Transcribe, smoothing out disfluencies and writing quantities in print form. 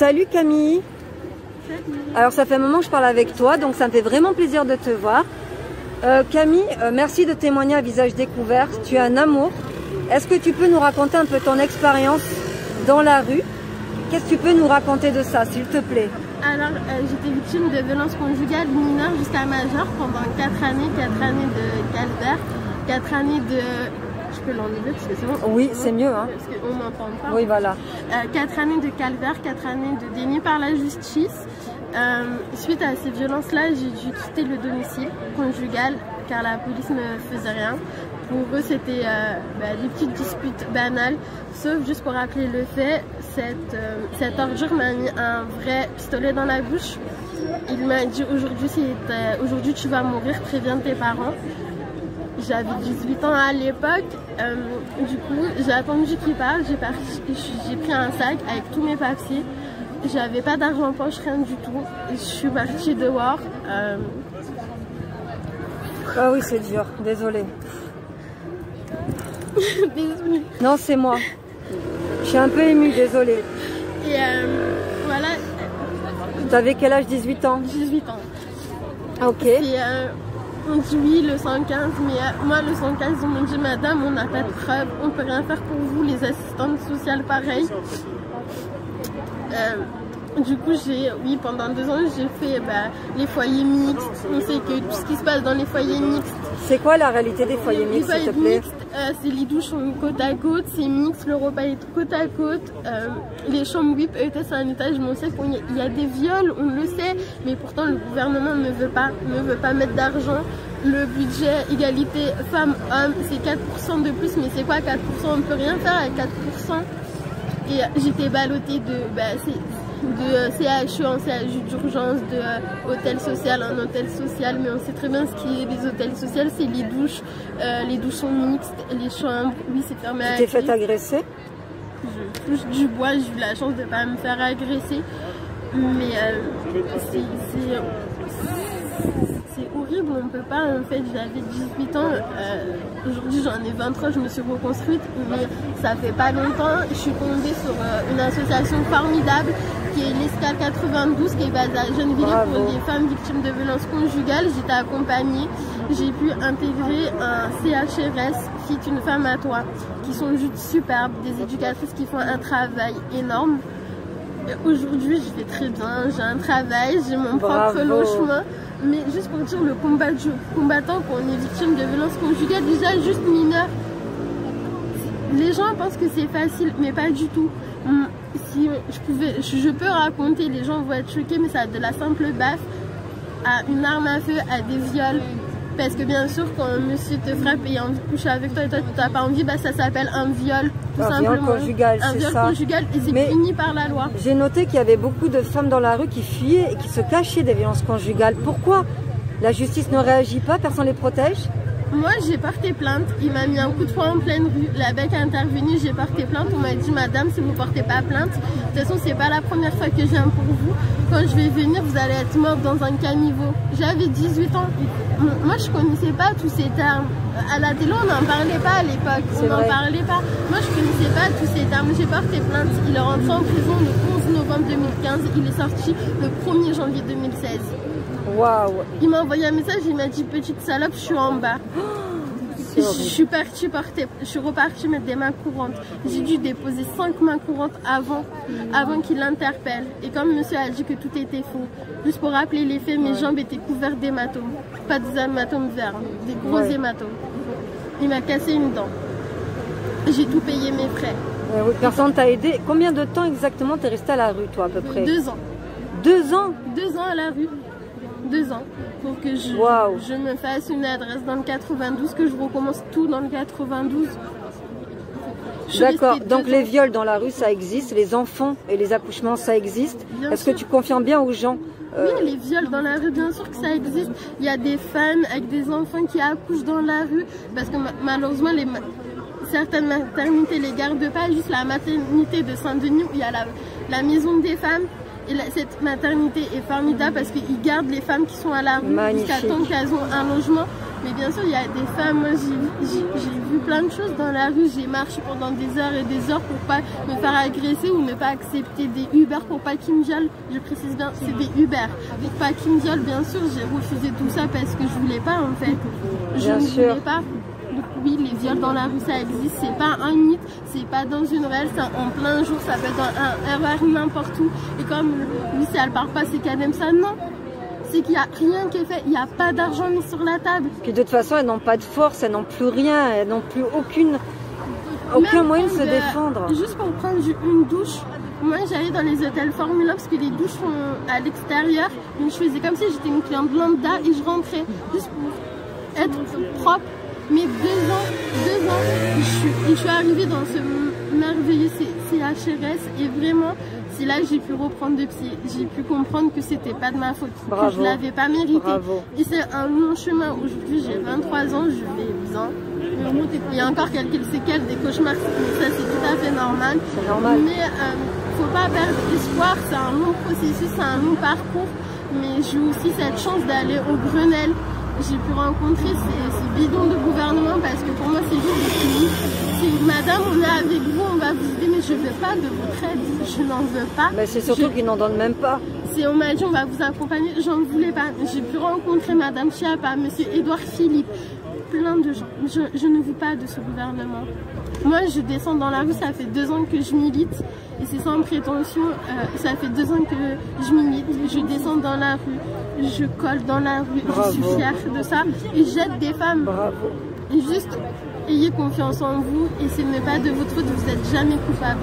Salut Camille. Alors ça fait un moment que je parle avec toi, donc ça me fait vraiment plaisir de te voir. Camille, merci de témoigner à visage découvert. Tu es un amour. Est-ce que tu peux nous raconter un peu ton expérience dans la rue? Qu'est-ce que tu peux nous raconter de ça, s'il te plaît? Alors, j'étais victime de violences conjugales mineures jusqu'à majeure pendant 4 années de calvaire, 4 années de... Je peux l'enlever parce que c'est bon. Oui, c'est mieux. Hein. Parce qu'on m'entend pas. Oui, voilà. 4 années de calvaire, 4 années de déni par la justice. Suite à ces violences-là, j'ai dû quitter le domicile conjugal car la police ne faisait rien. Pour eux, c'était des petites disputes banales. Sauf, juste pour rappeler le fait, cette ordure m'a mis un vrai pistolet dans la bouche. Il m'a dit aujourd'hui tu vas mourir, préviens tes parents. J'avais 18 ans à l'époque, du coup j'ai attendu qu'il parte, j'ai pris un sac avec tous mes papiers. J'avais pas d'argent en poche, rien du tout. Je suis partie dehors. Ah oui, c'est dur, désolée. Désolée. Non, c'est moi. Je suis un peu émue, désolée. Et voilà. Tu avais quel âge? 18 ans? 18 ans. Ok. On dit oui, le 115, mais moi, le 115, ils m'ont dit madame, on n'a pas de preuves, on peut rien faire pour vous, les assistantes sociales, pareil. Du coup, pendant 2 ans, j'ai fait les foyers mixtes. On sait que tout ce qui se passe dans les foyers mixtes. C'est quoi la réalité des foyers mixtes, s'il te plaît? C'est les douches sont côte à côte, c'est mixte, le repas est côte à côte. Les chambres WIP étaient à un étage, mais on sait qu'il y a des viols, on le sait, mais pourtant le gouvernement ne veut pas mettre d'argent. Le budget égalité femmes-hommes, c'est 4% de plus, mais c'est quoi 4%? On ne peut rien faire avec 4%. Et j'étais ballottée de CHU en CHU d'urgence, de hôtel social en hôtel social, mais on sait très bien ce qui est les hôtels sociaux, c'est les douches sont mixtes, les chambres, oui c'est fermé à clé. Tu t'es fait agresser? Je touche du bois, j'ai eu la chance de ne pas me faire agresser, mais c'est horrible, on ne peut pas, en fait, j'avais 18 ans, aujourd'hui j'en ai 23, je me suis reconstruite, mais ça fait pas longtemps, je suis tombée sur une association formidable qui est l'ESCA 92, qui est basée à Gennevilliers pour les femmes victimes de violences conjugales. J'étais accompagnée, j'ai pu intégrer un CHRS, Fit une femme à toi, qui sont juste superbes, des éducatrices qui font un long énorme. Aujourd'hui, je vais très bien, j'ai un travail, j'ai mon propre logement. Mais juste pour dire, le combattant quand on est victime de violences conjugales, déjà juste mineur, les gens pensent que c'est facile, mais pas du tout. Si je peux raconter, les gens vont être choqués, mais ça a de la simple baffe à une arme à feu, à des viols. Parce que bien sûr, quand un monsieur te frappe et a envie de coucher avec toi et toi tu n'as pas envie, ça s'appelle un viol, tout simplement. Viol conjugal, un viol conjugal, et c'est puni par la loi. J'ai noté qu'il y avait beaucoup de femmes dans la rue qui fuyaient et qui se cachaient des violences conjugales. Pourquoi la justice ne réagit pas? Personne ne les protège? Moi, j'ai porté plainte. Il m'a mis un coup de poing en pleine rue. La BEC a intervenu, j'ai porté plainte. On m'a dit, madame, si vous ne portez pas plainte, de toute façon, c'est pas la première fois que je viens pour vous. Quand je vais venir, vous allez être morte dans un caniveau. J'avais 18 ans. Moi, je connaissais pas tous ces termes. À la télé, on n'en parlait pas à l'époque. On n'en parlait pas. Moi, je connaissais pas tous ces termes. J'ai porté plainte. Il est rentré en prison le 11 novembre 2015. Il est sorti le 1er janvier 2016. Waouh! Il m'a envoyé un message, il m'a dit petite salope, je suis en bas. Je suis repartie mettre des mains courantes. J'ai dû déposer 5 mains courantes avant qu'il l'interpelle. Et comme monsieur a dit que tout était faux, juste pour rappeler les faits, mes jambes étaient couvertes d'hématomes. Pas des hématomes verts, des gros hématomes. Il m'a cassé une dent. J'ai tout payé mes frais. Personne t'a aidé. Combien de temps exactement t'es resté à la rue, toi, à peu près? 2 ans. 2 ans? 2 ans à la rue. 2 ans pour que je me fasse une adresse dans le 92, que je recommence tout dans le 92. D'accord, donc les viols dans la rue ça existe, les enfants et les accouchements ça existe. Est-ce que tu confirmes bien aux gens? Oui, les viols dans la rue, bien sûr que ça existe. Il y a des femmes avec des enfants qui accouchent dans la rue parce que malheureusement certaines maternités les gardent pas, juste la maternité de Saint-Denis où il y a la maison des femmes. Et cette maternité est formidable parce qu'ils gardent les femmes qui sont à la rue jusqu'à temps qu'elles ont un logement. Mais bien sûr, il y a des femmes, moi j'ai vu plein de choses dans la rue, j'ai marché pendant des heures et des heures pour pas me faire agresser ou ne pas accepter des Uber pour pas qu'ils me violent. Je précise bien, c'est des Uber. Pour pas qu'ils me violent, bien sûr, j'ai refusé tout ça parce que je voulais pas en fait. Je ne voulais pas. Donc oui, les viols dans la rue, ça existe, c'est pas un mythe, c'est pas dans une ruelle, c'est en plein jour, ça peut être dans un RER n'importe où. Et comme lui, si elle parle pas, c'est qu'elle aime ça, non. C'est qu'il n'y a rien qui est fait, il n'y a pas d'argent mis sur la table. Puis de toute façon, elles n'ont pas de force, elles n'ont plus rien, elles n'ont plus aucun moyen de se défendre. Juste pour prendre une douche, moi j'allais dans les hôtels Formula parce que les douches sont à l'extérieur. Donc je faisais comme si j'étais une cliente lambda et je rentrais juste pour être propre. Mais 2 ans, je suis arrivée dans ce merveilleux CHRS et vraiment, c'est là que j'ai pu reprendre de pied. J'ai pu comprendre que c'était pas de ma faute, bravo, que je l'avais pas mérité. Bravo. Et c'est un long chemin. Aujourd'hui, j'ai 23 ans, je vais bien. Il y a encore quelques séquelles, des cauchemars, mais ça c'est tout à fait normal. C'est normal. Mais faut pas perdre espoir, c'est un long processus, c'est un long parcours. Mais j'ai aussi cette chance d'aller au Grenelle. J'ai pu rencontrer ces bidons de gouvernement parce que pour moi c'est juste des cliniques. C'est madame, on est avec vous, on va vous aider, mais je ne veux pas de votre aide, je n'en veux pas. Mais c'est surtout qu'ils n'en donnent même pas. On m'a dit on va vous accompagner, j'en voulais pas. J'ai pu rencontrer madame Chiappa, monsieur Édouard Philippe, plein de gens. Je ne veux pas de ce gouvernement. Moi je descends dans la rue, ça fait 2 ans que je milite. Et c'est sans prétention, ça fait 2 ans que je milite, je descends dans la rue, je colle dans la rue, bravo, je suis fière de ça et j'aide des femmes. Bravo. Et juste, ayez confiance en vous et ce n'est pas de votre faute, vous n'êtes jamais coupable.